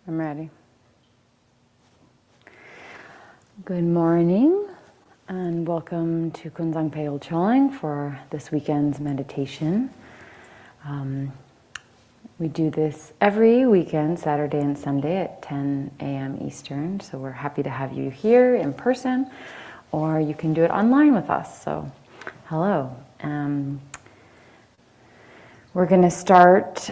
I'm ready. Good morning and welcome to Kunzang Peyol Choling for this weekend's meditation. We do this every weekend, Saturday and Sunday at 10 a.m. Eastern. So we're happy to have you here in person, or you can do it online with us. So hello. We're going to start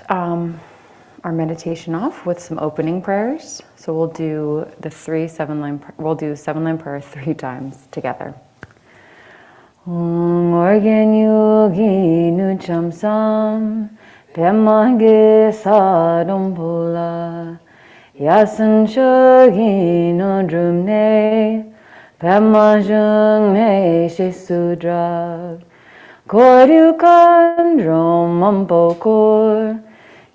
our meditation off with some opening prayers. So we'll do the 7-line prayer 3 times together. Organ yogi nu chamsam pemange sadombola yasan shogi no drumne pemajung ne shesudra koryukan dromampokor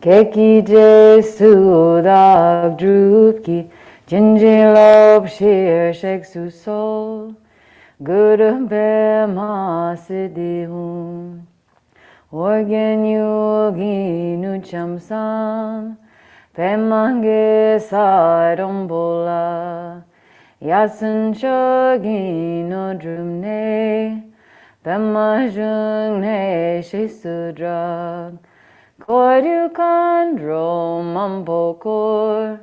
Keki Jesu dag drupki Jinjilop shir shek su sol Guru be ma siddhihum Organ yogi nu chamsam Pemange sadombola Yasan shogi no drumne Pemajung ne shesudra Koryukandro mampokor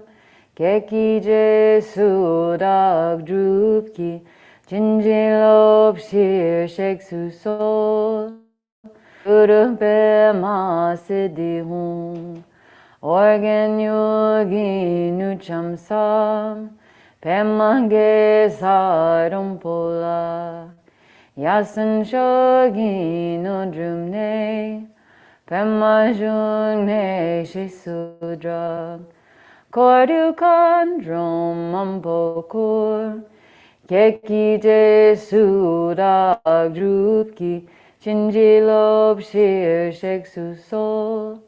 Keki Jesu dag drupki Jinjilop shir shek su sol Guru pe ma siddhihum Organ yogi nu chamsam Pemange sadompola Yasan shogi no drumne Pemajung ne shesudra Koryukan dromampokor Keki Jesu dag drupki Jinjilop shir shek su sol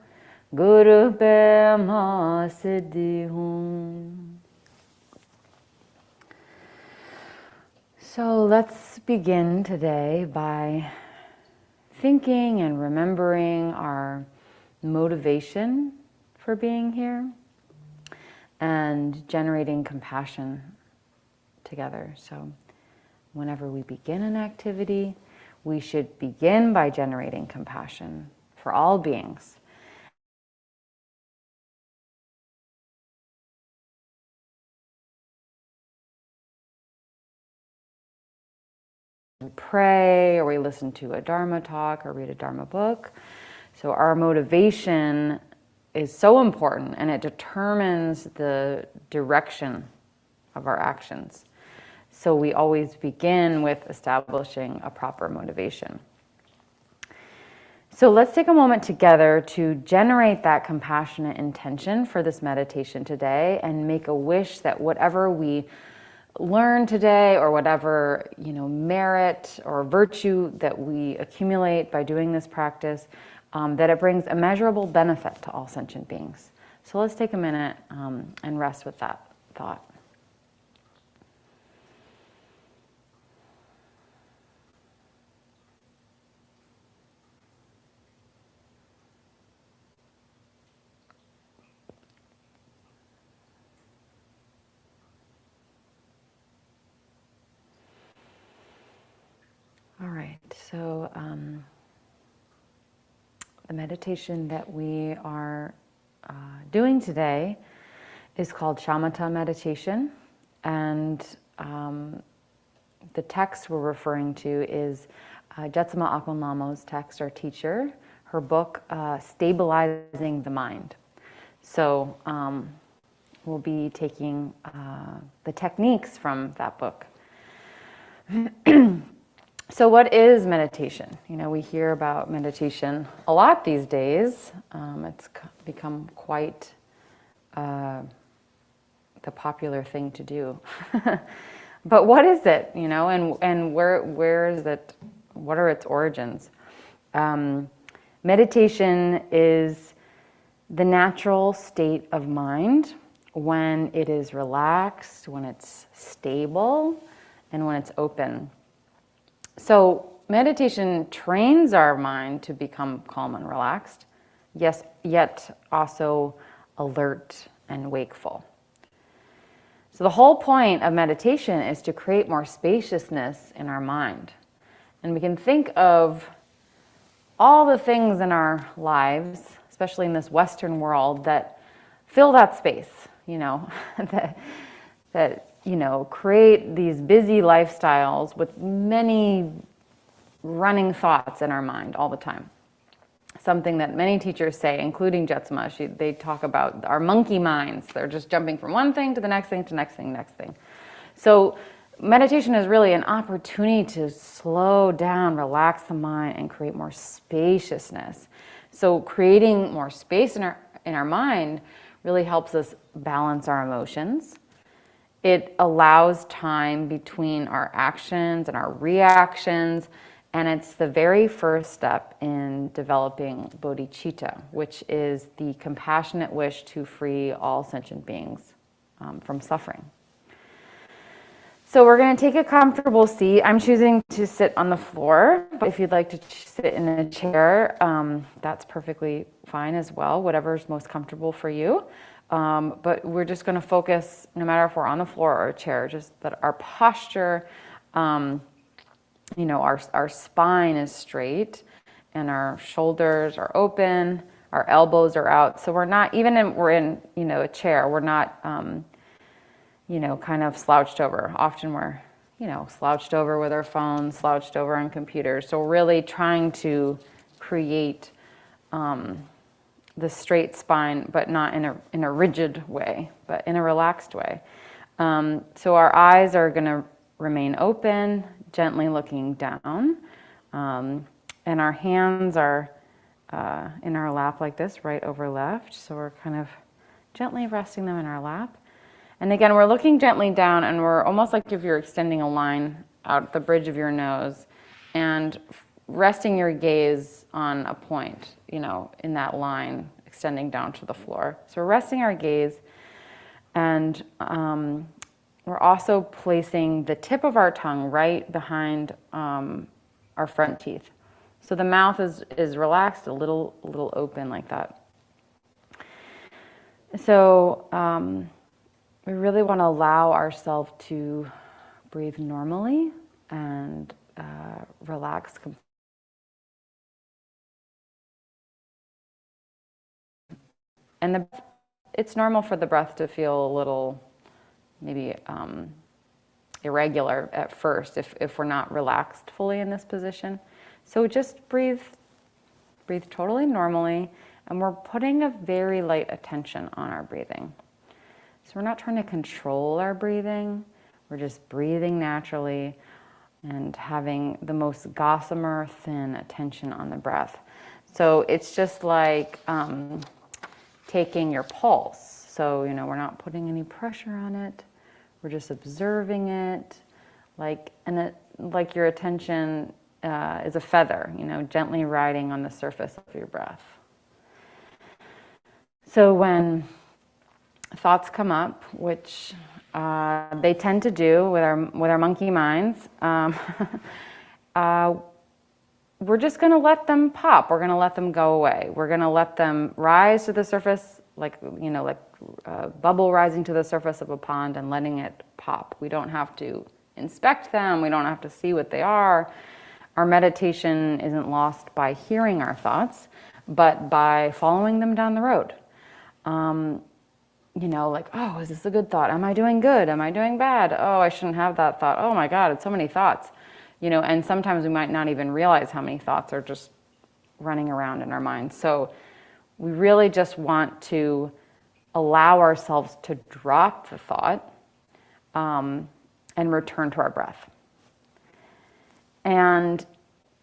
Guru pe ma siddhihum. So let's begin today by thinking and remembering our motivation for being here and generating compassion together. So whenever we begin an activity, we should begin by generating compassion for all beings. We pray, or we listen to a Dharma talk, or read a Dharma book. So our motivation is so important, and it determines the direction of our actions. So we always begin with establishing a proper motivation. So let's take a moment together to generate that compassionate intention for this meditation today and make a wish that whatever we learn today, or whatever merit or virtue that we accumulate by doing this practice, that it brings immeasurable benefit to all sentient beings. So let's take a minute and rest with that thought. All right, so the meditation that we are doing today is called Shamatha meditation, and the text we're referring to is Jetsama Akon Lamo's text, our teacher, her book, Stabilizing the Mind. So we'll be taking the techniques from that book. So what is meditation? We hear about meditation a lot these days. It's become quite the popular thing to do. But what is it, and where is it? What are its origins? Meditation is the natural state of mind when it is relaxed, when it's stable, and when it's open. So meditation trains our mind to become calm and relaxed, yes, yet also alert and wakeful. So the whole point of meditation is to create more spaciousness in our mind. And we can think of all the things in our lives, especially in this Western world, that fill that space, that create these busy lifestyles with many running thoughts in our mind all the time. Something that many teachers say, including Jetsama, they talk about our monkey minds. They're just jumping from one thing to the next thing to next thing, next thing. So meditation is really an opportunity to slow down, relax the mind, and create more spaciousness. So creating more space in our mind really helps us balance our emotions. It allows time between our actions and our reactions, and it's the very first step in developing bodhicitta, which is the compassionate wish to free all sentient beings from suffering. So we're going to take a comfortable seat. I'm choosing to sit on the floor, but if you'd like to sit in a chair, that's perfectly fine as well, whatever's most comfortable for you. But we're just going to focus, no matter if we're on the floor or a chair, just that our posture, our spine is straight and our shoulders are open, our elbows are out. So we're not, we're in a chair, we're not, kind of slouched over. Often we're, slouched over with our phones, slouched over on computers. So we're really trying to create the straight spine, but not in a rigid way, but in a relaxed way. So our eyes are going to remain open, gently looking down, and our hands are in our lap like this, right over left. So we're kind of gently resting them in our lap. And again, we're looking gently down, and we're almost like if you're extending a line out the bridge of your nose and resting your gaze on a point, in that line extending down to the floor. So we're resting our gaze, and we're also placing the tip of our tongue right behind our front teeth. So the mouth is relaxed, a little open like that. So we really want to allow ourselves to breathe normally and relax completely. And it's normal for the breath to feel a little maybe irregular at first if we're not relaxed fully in this position. So just breathe totally normally, and we're putting a very light attention on our breathing. So we're not trying to control our breathing, we're just breathing naturally and having the most gossamer thin attention on the breath. So it's just like taking your pulse. So, we're not putting any pressure on it. We're just observing it, like your attention is a feather, gently riding on the surface of your breath. So when thoughts come up, which they tend to do with our monkey minds, we're just going to let them pop. We're going to let them go away. We're going to let them rise to the surface, like a bubble rising to the surface of a pond and letting it pop. We don't have to inspect them. We don't have to see what they are. Our meditation isn't lost by hearing our thoughts, but by following them down the road. Oh, is this a good thought? Am I doing good? Am I doing bad? Oh, I shouldn't have that thought. Oh my God, it's so many thoughts. And sometimes we might not even realize how many thoughts are just running around in our minds. So we really just want to allow ourselves to drop the thought and return to our breath. And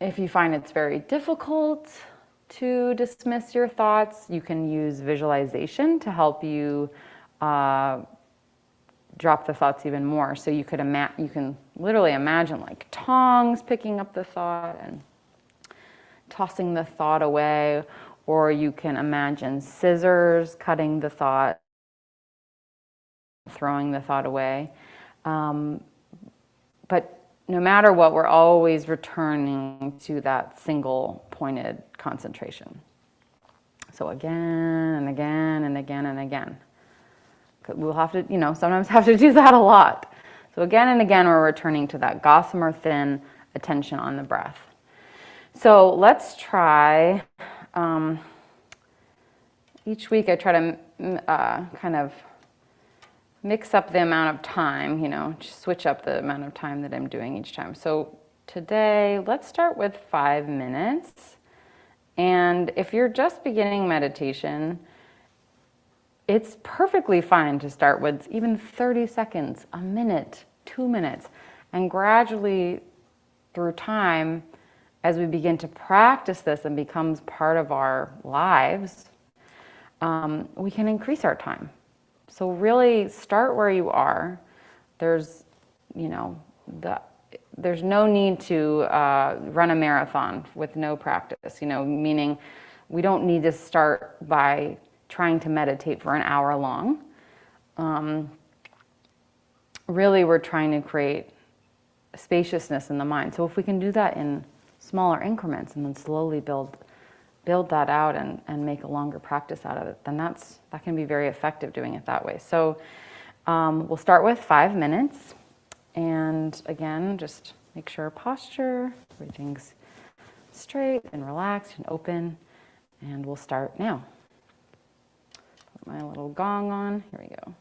if you find it's very difficult to dismiss your thoughts, you can use visualization to help you drop the thoughts even more. So you can literally imagine like tongs picking up the thought and tossing the thought away, or you can imagine scissors cutting the thought, throwing the thought away. But no matter what, we're always returning to that single pointed concentration. So again and again and again and again. We'll have to, sometimes have to do that a lot. So again and again, we're returning to that gossamer thin attention on the breath. So let's try, each week I try to kind of mix up the amount of time, just switch up the amount of time that I'm doing each time. So today, let's start with 5 minutes. And if you're just beginning meditation, it's perfectly fine to start with even 30 seconds, a minute, 2 minutes, and gradually through time, as we begin to practice this and becomes part of our lives, we can increase our time. So really start where you are. There's no need to run a marathon with no practice, meaning we don't need to start by trying to meditate for an hour long. Really, we're trying to create spaciousness in the mind. So if we can do that in smaller increments and then slowly build that out and make a longer practice out of it, then that can be very effective doing it that way. So we'll start with 5 minutes. And again, just make sure posture, everything's straight and relaxed and open. And we'll start now. Put my little gong on. Here we go.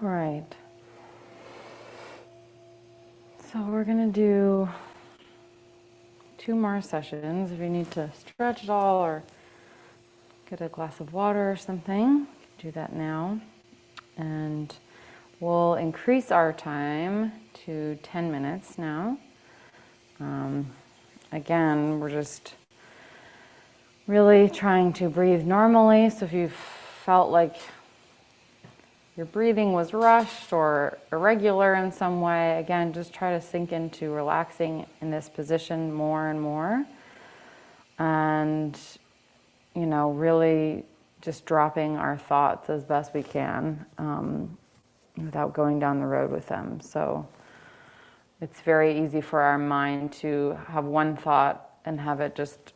All right. So we're gonna do 2 more sessions. If you need to stretch at all or get a glass of water or something, do that now. And we'll increase our time to 10 minutes now. Again, we're just really trying to breathe normally. So if you felt like your breathing was rushed or irregular in some way, again, just try to sink into relaxing in this position more and more. And, you know, really just dropping our thoughts as best we can without going down the road with them. So it's very easy for our mind to have one thought and have it just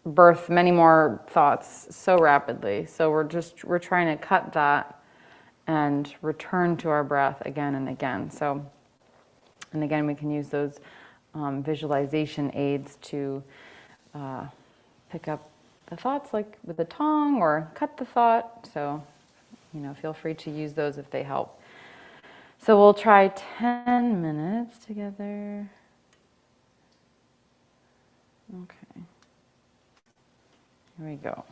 birth many more thoughts so rapidly. So we're trying to cut that and return to our breath again and again. So, and again, we can use those visualization aids to pick up the thoughts, like with the tongue, or cut the thought. So, you know, feel free to use those if they help. So we'll try 10 minutes together. Okay. Here we go.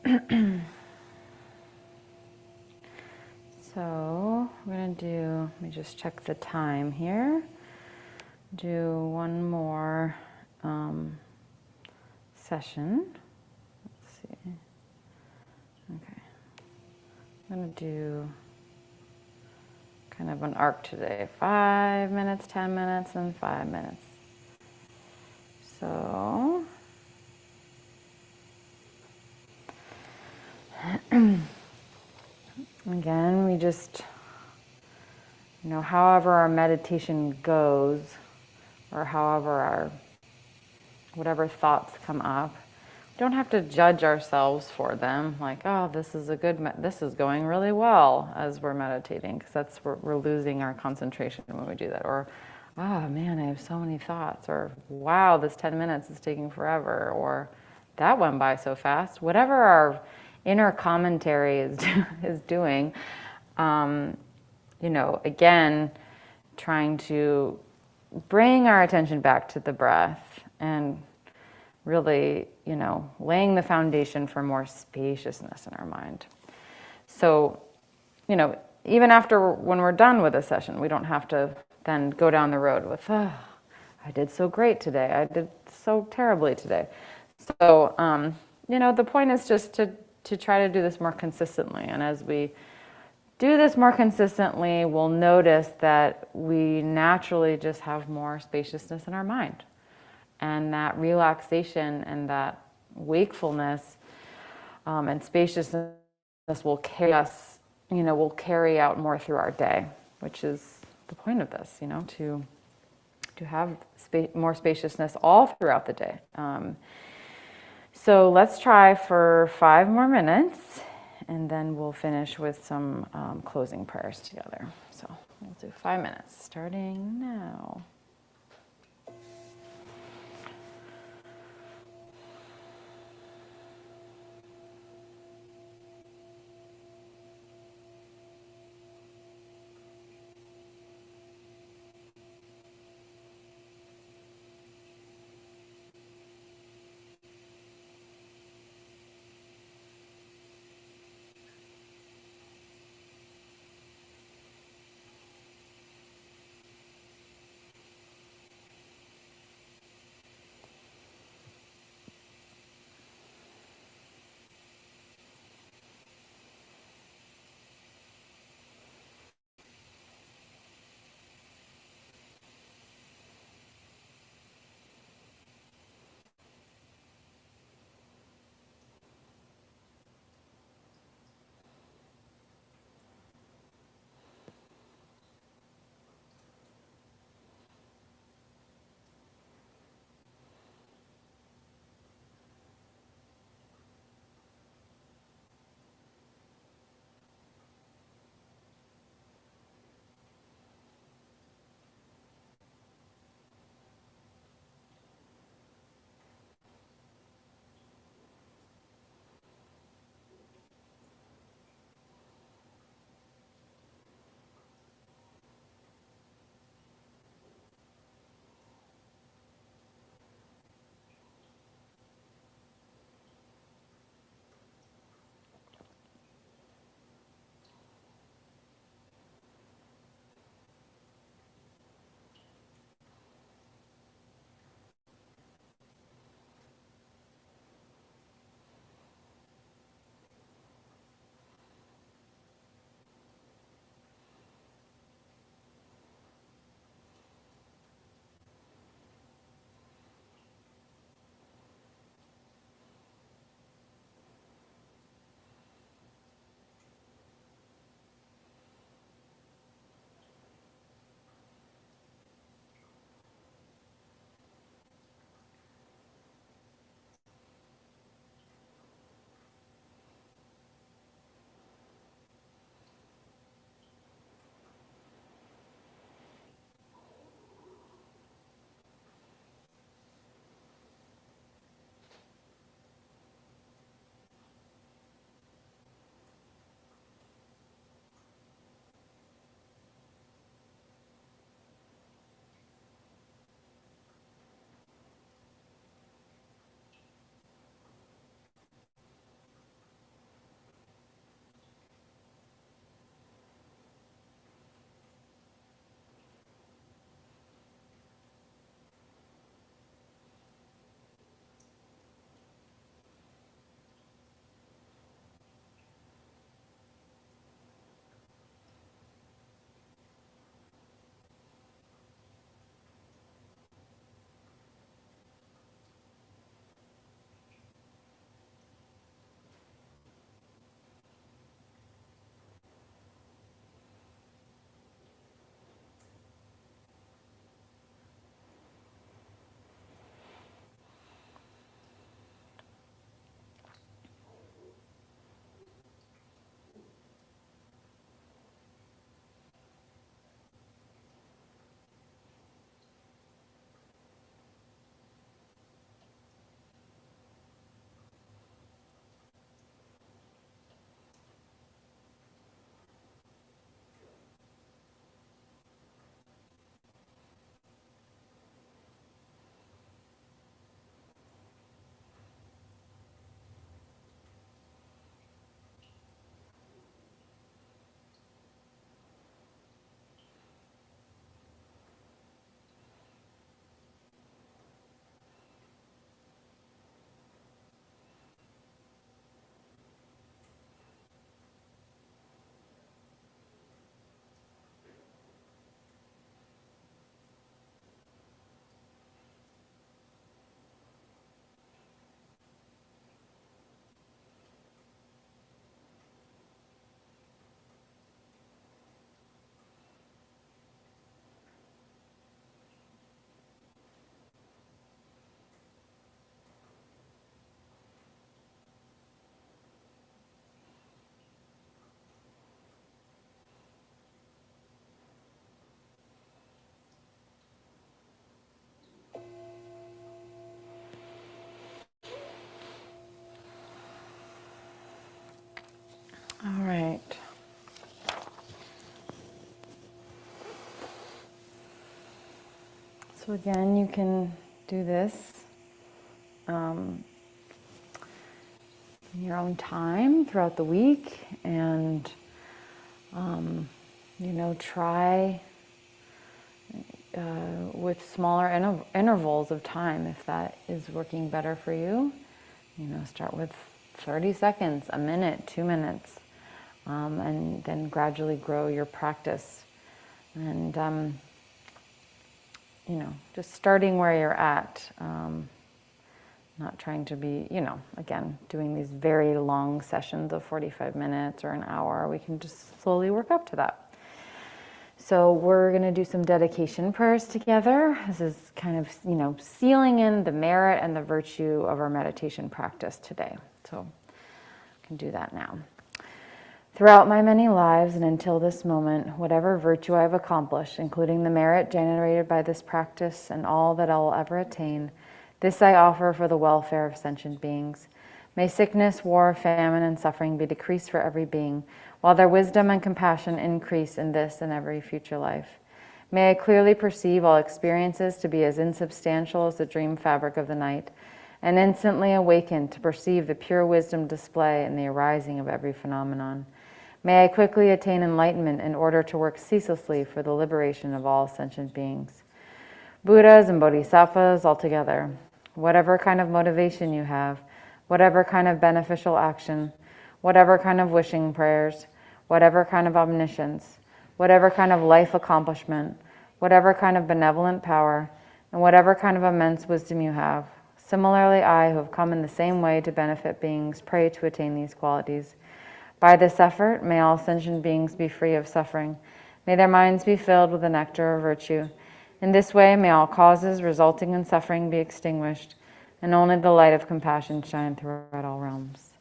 So we're going to do, let me just check the time here. Do one more session. Let's see. Okay. I'm going to do kind of an arc today. 5 minutes, 10 minutes, and 5 minutes. So again, we just, however our meditation goes, or however our, whatever thoughts come up, we don't have to judge ourselves for them. Like, oh, this is this is going really well as we're meditating, because that's where we're losing our concentration when we do that. Or, oh man, I have so many thoughts. Or, wow, this 10 minutes is taking forever. Or, that went by so fast. Whatever our inner commentary is doing, again, trying to bring our attention back to the breath and really, laying the foundation for more spaciousness in our mind. So, even after when we're done with a session, we don't have to then go down the road with, oh, I did so great today. I did so terribly today. So, the point is just to try to do this more consistently. And as we do this more consistently, we'll notice that we naturally just have more spaciousness in our mind. And that relaxation and that wakefulness and spaciousness will carry us, will carry out more through our day, which is the point of this, to have more spaciousness all throughout the day. So let's try for 5 more minutes, and then we'll finish with some closing prayers together. So we'll do 5 minutes, starting now. So again, you can do this in your own time throughout the week, and try with smaller intervals of time if that is working better for you. Start with 30 seconds, a minute, 2 minutes, and then gradually grow your practice. And just starting where you're at, not trying to be, again, doing these very long sessions of 45 minutes or an hour. We can just slowly work up to that. So we're going to do some dedication prayers together. This is kind of, sealing in the merit and the virtue of our meditation practice today. So I can do that now. Throughout my many lives and until this moment, whatever virtue I have accomplished, including the merit generated by this practice and all that I will ever attain, this I offer for the welfare of sentient beings. May sickness, war, famine, and suffering be decreased for every being, while their wisdom and compassion increase in this and every future life. May I clearly perceive all experiences to be as insubstantial as the dream fabric of the night, and instantly awaken to perceive the pure wisdom display in the arising of every phenomenon. May I quickly attain enlightenment in order to work ceaselessly for the liberation of all sentient beings. Buddhas and Bodhisattvas altogether, whatever kind of motivation you have, whatever kind of beneficial action, whatever kind of wishing prayers, whatever kind of omniscience, whatever kind of life accomplishment, whatever kind of benevolent power, and whatever kind of immense wisdom you have. Similarly, I, who have come in the same way to benefit beings, pray to attain these qualities. By this effort, may all sentient beings be free of suffering. May their minds be filled with the nectar of virtue. In this way, may all causes resulting in suffering be extinguished, and only the light of compassion shine throughout all realms.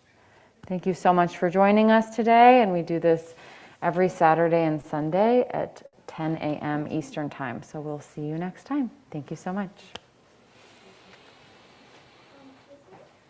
Thank you so much for joining us today, and we do this every Saturday and Sunday at 10 a.m. Eastern Time. So we'll see you next time. Thank you so much.